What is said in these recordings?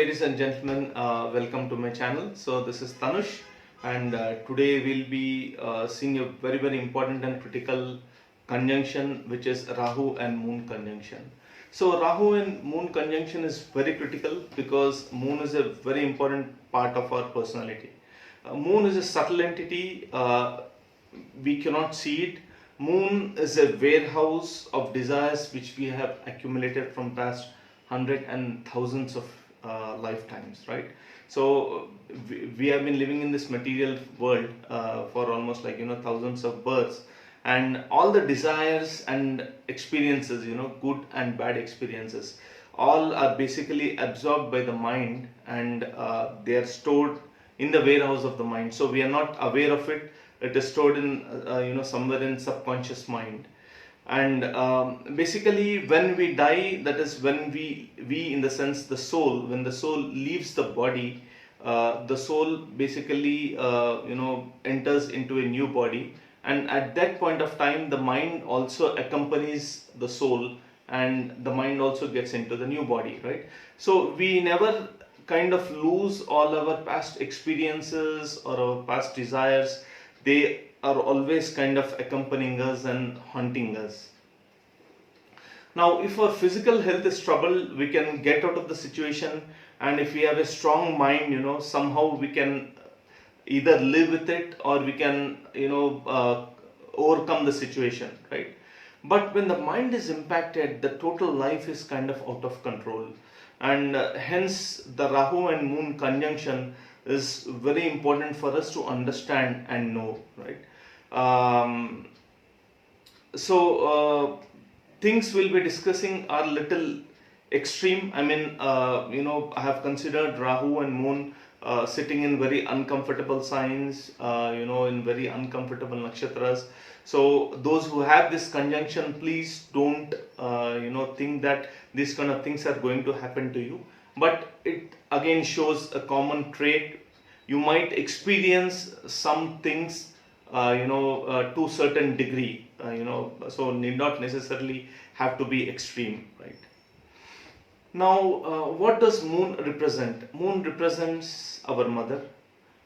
ladies and gentlemen, welcome to my channel. So this is Tanush, and today we'll be seeing a very important and critical conjunction, which is Rahu and Moon conjunction. So Rahu and Moon conjunction is very critical because Moon is a very important part of our personality. Moon is a subtle entity, we cannot see it. Moon is a warehouse of desires which we have accumulated from past hundred and thousands of lifetimes, right? So we have been living in this material world for almost thousands of births, and all the desires and experiences, good and bad experiences, all are basically absorbed by the mind, and they are stored in the warehouse of the mind. So we are not aware of it. It is stored in somewhere in subconscious mind. And basically when we die, that is when we in the sense the soul, when the soul leaves the body, the soul basically enters into a new body, and at that point of time the mind also accompanies the soul, and the mind also gets into the new body, right? So we never kind of lose all our past experiences or our past desires. They are always kind of accompanying us and haunting us. Now, if our physical health is troubled, we can get out of the situation, and if we have a strong mind, somehow we can either live with it, or we can overcome the situation, right? But when the mind is impacted, the total life is kind of out of control, and hence the Rahu and Moon conjunction is very important for us to understand and know, right? Things we'll be discussing are little extreme. I mean, I have considered Rahu and Moon sitting in very uncomfortable signs, in very uncomfortable nakshatras. So those who have this conjunction, please don't think that these kind of things are going to happen to you. But it again shows a common trait. You might experience some things to a certain degree, so need not necessarily have to be extreme, right? Now, what does Moon represent? Moon represents our mother.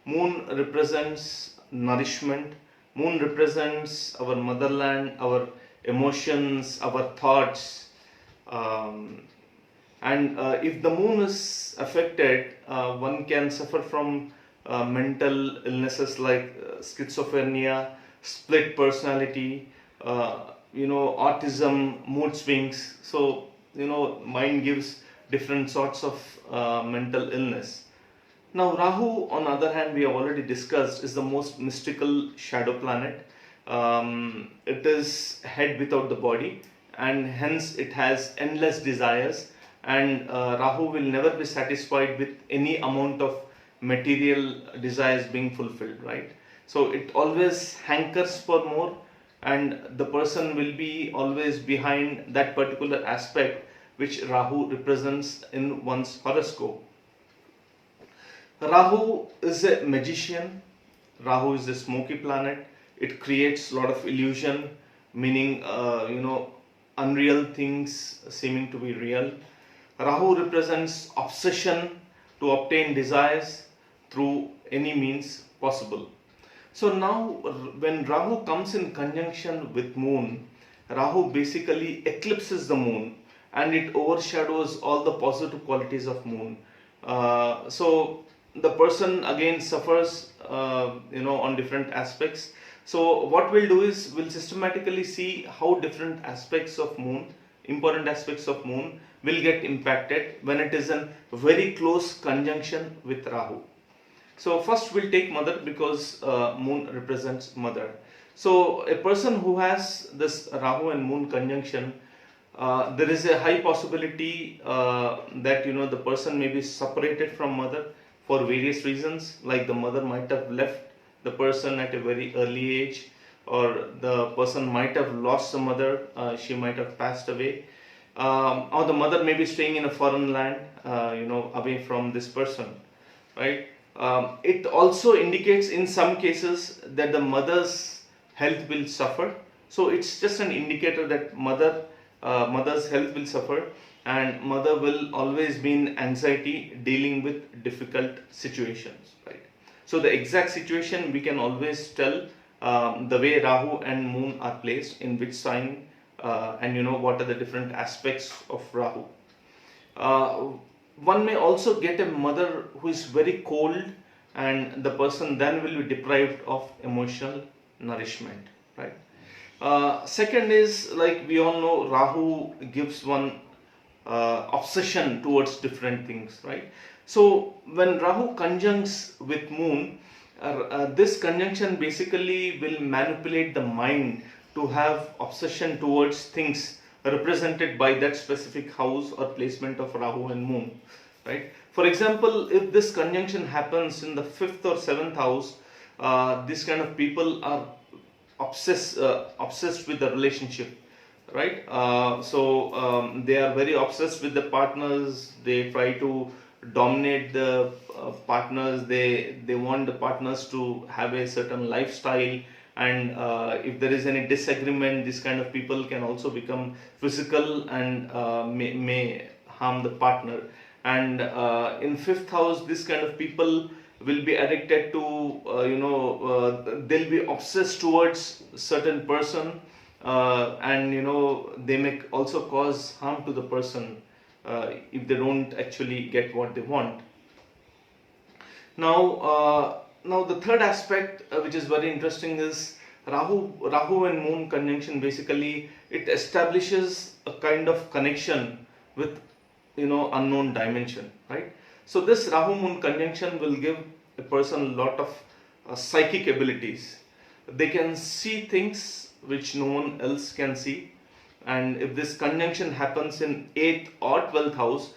Moon represents nourishment. Moon represents our motherland, our emotions, our thoughts. And if the Moon is affected, one can suffer from mental illnesses like schizophrenia, split personality, autism, mood swings. So mind gives different sorts of mental illness. Now Rahu, on the other hand, we have already discussed, is the most mystical shadow planet. It is head without the body, and hence it has endless desires, and Rahu will never be satisfied with any amount of material desires being fulfilled, right? So it always hankers for more, and the person will be always behind that particular aspect which Rahu represents in one's horoscope. Rahu is a magician. Rahu is a smoky planet. It creates a lot of illusion, meaning unreal things seeming to be real. Rahu represents obsession to obtain desires through any means possible. So now when Rahu comes in conjunction with Moon, Rahu basically eclipses the Moon, and it overshadows all the positive qualities of Moon. So the person again suffers on different aspects. So what we'll do is we'll systematically see how different aspects of Moon, important aspects of Moon, will get impacted when it is in very close conjunction with Rahu. So first we'll take mother, because Moon represents mother. So a person who has this Rahu and Moon conjunction, there is a high possibility that the person may be separated from mother for various reasons, like the mother might have left the person at a very early age, or the person might have lost the mother, she might have passed away, or the mother may be staying in a foreign land, away from this person, right? It also indicates in some cases that the mother's health will suffer. So it's just an indicator that mother's health will suffer. and mother will always be in anxiety dealing with difficult situations, right? So the exact situation we can always tell the way Rahu and Moon are placed in which sign, and what are the different aspects of Rahu. Uh, One may also get a mother who is very cold, and the person then will be deprived of emotional nourishment, right? Second is, like we all know, Rahu gives one obsession towards different things, right? So when Rahu conjuncts with Moon, this conjunction basically will manipulate the mind to have obsession towards things represented by that specific house or placement of Rahu and Moon, right? For example, if this conjunction happens in the 5th or 7th house, this kind of people are obsessed with the relationship, right? They are very obsessed with the partners. They try to dominate the partners. They want the partners to have a certain lifestyle, and if there is any disagreement, this kind of people can also become physical and may harm the partner. And in 5th house, this kind of people will be addicted to, they'll be obsessed towards certain person, and they may also cause harm to the person if they don't actually get what they want. Now the third aspect, which is very interesting, is Rahu and Moon conjunction. Basically, it establishes a kind of connection with unknown dimension, right? So this Rahu Moon conjunction will give a person a lot of psychic abilities. They can see things which no one else can see, and if this conjunction happens in 8th or 12th house,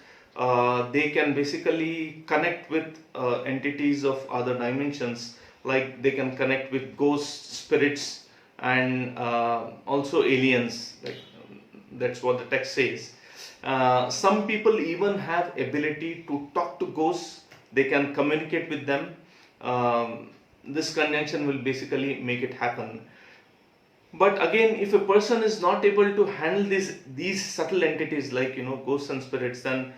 they can basically connect with entities of other dimensions, like they can connect with ghosts, spirits, and also aliens, like that's what the text says. Some people even have ability to talk to ghosts. They can communicate with them. This conjunction will basically make it happen. But again, if a person is not able to handle these subtle entities like ghosts and spirits, then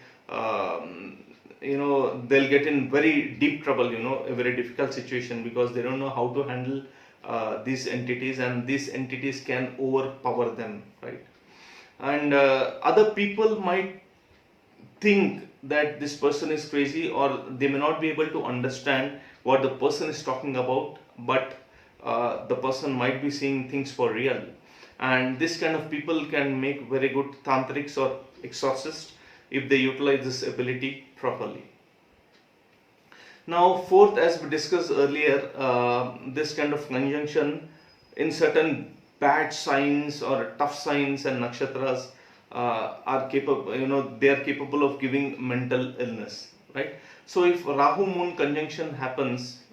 they'll get in very deep trouble, a very difficult situation, because they don't know how to handle these entities, and these entities can overpower them, right? And other people might think that this person is crazy, or they may not be able to understand what the person is talking about, but the person might be seeing things for real. And this kind of people can make very good tantrics or exorcists if they utilize this ability properly. Now fourth, as we discussed earlier, this kind of conjunction in certain bad signs or tough signs and nakshatras are capable, they are capable of giving mental illness, right? So if Rahu Moon conjunction happens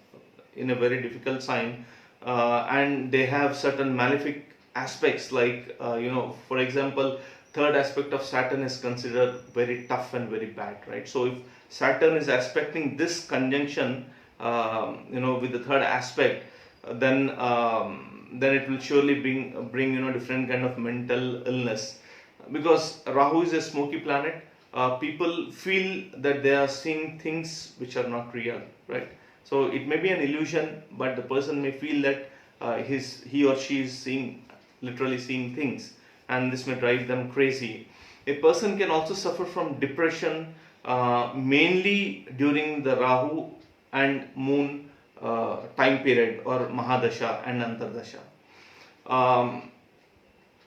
in a very difficult sign, and they have certain malefic aspects, like for example, third aspect of Saturn is considered very tough and very bad, right? So if Saturn is aspecting this conjunction with the third aspect, then it will surely bring different kind of mental illness, because Rahu is a smoky planet. People feel that they are seeing things which are not real, right? So it may be an illusion, but the person may feel that he or she is literally seeing things, and this may drive them crazy. A person can also suffer from depression, mainly during the Rahu and Moon time period, or Mahadasha and Antardasha.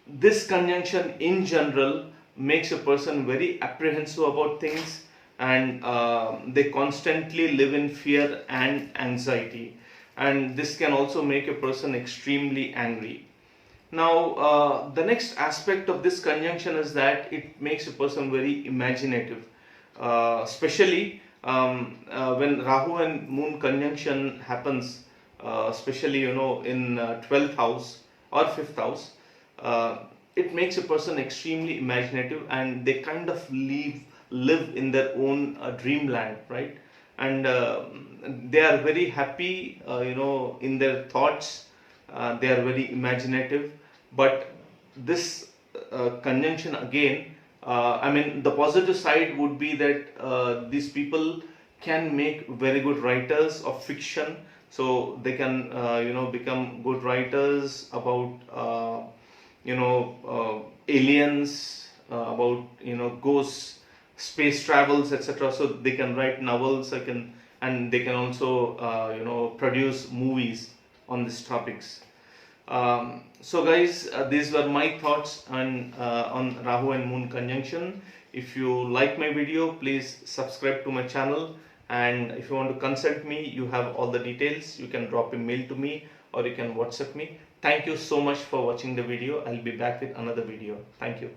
This conjunction in general makes a person very apprehensive about things, and they constantly live in fear and anxiety, and this can also make a person extremely angry. Now the next aspect of this conjunction is that it makes a person very imaginative, especially when Rahu and Moon conjunction happens, especially in 12th house or 5th house. It makes a person extremely imaginative, and they kind of live in their own dreamland, right? And they are very happy, in their thoughts. They are very imaginative, but this conjunction again I mean, the positive side would be that these people can make very good writers of fiction. So they can, become good writers about, aliens, about, ghosts, space travels, etc. So they can write novels. And they can also, produce movies on these topics. So guys, these were my thoughts on Rahu and Moon conjunction. If you like my video, please subscribe to my channel, and if you want to consult me, you have all the details. You can drop a mail to me or you can WhatsApp me. Thank you so much for watching the video. I'll be back with another video. Thank you.